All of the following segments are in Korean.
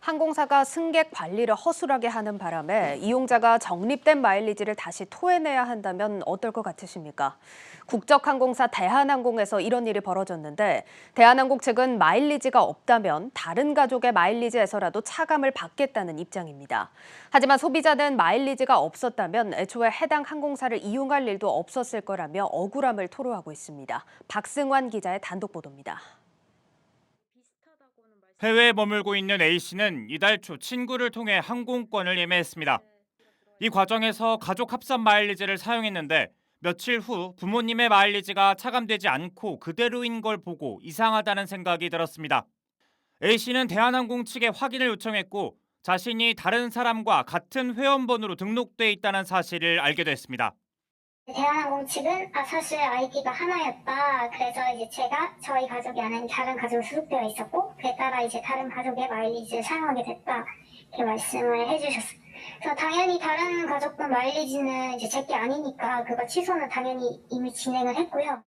항공사가 승객 관리를 허술하게 하는 바람에 이용자가 적립된 마일리지를 다시 토해내야 한다면 어떨 것 같으십니까? 국적항공사 대한항공에서 이런 일이 벌어졌는데 대한항공 측은 마일리지가 없다면 다른 가족의 마일리지에서라도 차감을 받겠다는 입장입니다. 하지만 소비자는 마일리지가 없었다면 애초에 해당 항공사를 이용할 일도 없었을 거라며 억울함을 토로하고 있습니다. 박승환 기자의 단독 보도입니다. 해외에 머물고 있는 A씨는 이달 초 친구를 통해 항공권을 예매했습니다. 이 과정에서 가족 합산 마일리지를 사용했는데 며칠 후 부모님의 마일리지가 차감되지 않고 그대로인 걸 보고 이상하다는 생각이 들었습니다. A씨는 대한항공 측에 확인을 요청했고 자신이 다른 사람과 같은 회원번호로 등록돼 있다는 사실을 알게 됐습니다. 대한항공 측은 사실 아이디가 하나였다. 그래서 이제 제가 저희 가족이 아닌 다른 가족으로 소속되어 있었고 그에 따라 이제 다른 가족의 마일리지를 사용하게 됐다. 이렇게 말씀을 해주셨어요. 그래서 당연히 다른 가족분 마일리지는 이제 제게 아니니까 그거 취소는 당연히 이미 진행을 했고요.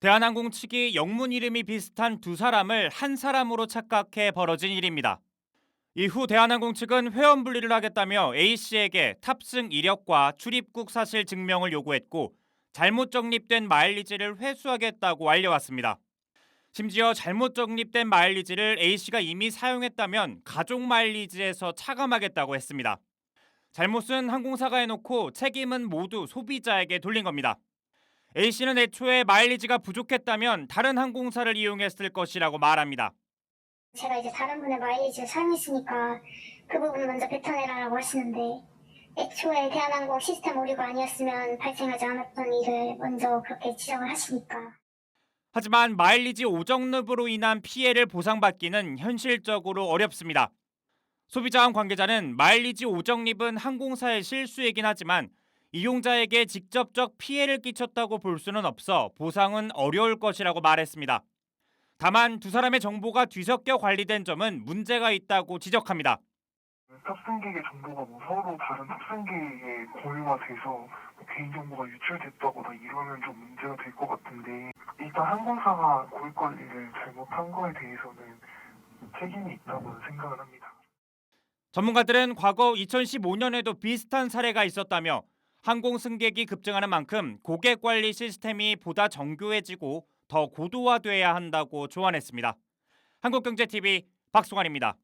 대한항공 측이 영문 이름이 비슷한 두 사람을 한 사람으로 착각해 벌어진 일입니다. 이후 대한항공 측은 회원 분리를 하겠다며 A씨에게 탑승 이력과 출입국 사실 증명을 요구했고 잘못 적립된 마일리지를 회수하겠다고 알려왔습니다. 심지어 잘못 적립된 마일리지를 A씨가 이미 사용했다면 가족 마일리지에서 차감하겠다고 했습니다. 잘못은 항공사가 해놓고 책임은 모두 소비자에게 돌린 겁니다. A씨는 애초에 마일리지가 부족했다면 다른 항공사를 이용했을 것이라고 말합니다. 제가 이제 다른 분의 마일리지를 사용했으니까 그 부분 먼저 뱉어내라고 하시는데 애초에 대한항공 시스템 오류가 아니었으면 발생하지 않았던 일을 먼저 그렇게 지적을 하시니까. 하지만 마일리지 오적립으로 인한 피해를 보상받기는 현실적으로 어렵습니다. 소비자원 관계자는 마일리지 오적립은 항공사의 실수이긴 하지만 이용자에게 직접적 피해를 끼쳤다고 볼 수는 없어 보상은 어려울 것이라고 말했습니다. 다만 두 사람의 정보가 뒤섞여 관리된 점은 문제가 있다고 지적합니다. 탑승객의 정보가 서로 다른 탑승객에 공유가 돼서 개인정보가 유출됐다거나 이러면 좀 문제가 될 것 같은데, 일단 항공사가 고객 관리를 잘못한 거에 대해서는 책임이 있다고 생각을 합니다. 전문가들은 과거 2015년에도 비슷한 사례가 있었다며 항공 승객이 급증하는 만큼 고객 관리 시스템이 보다 정교해지고 더 고도화돼야 한다고 조언했습니다. 한국경제TV 박승환입니다.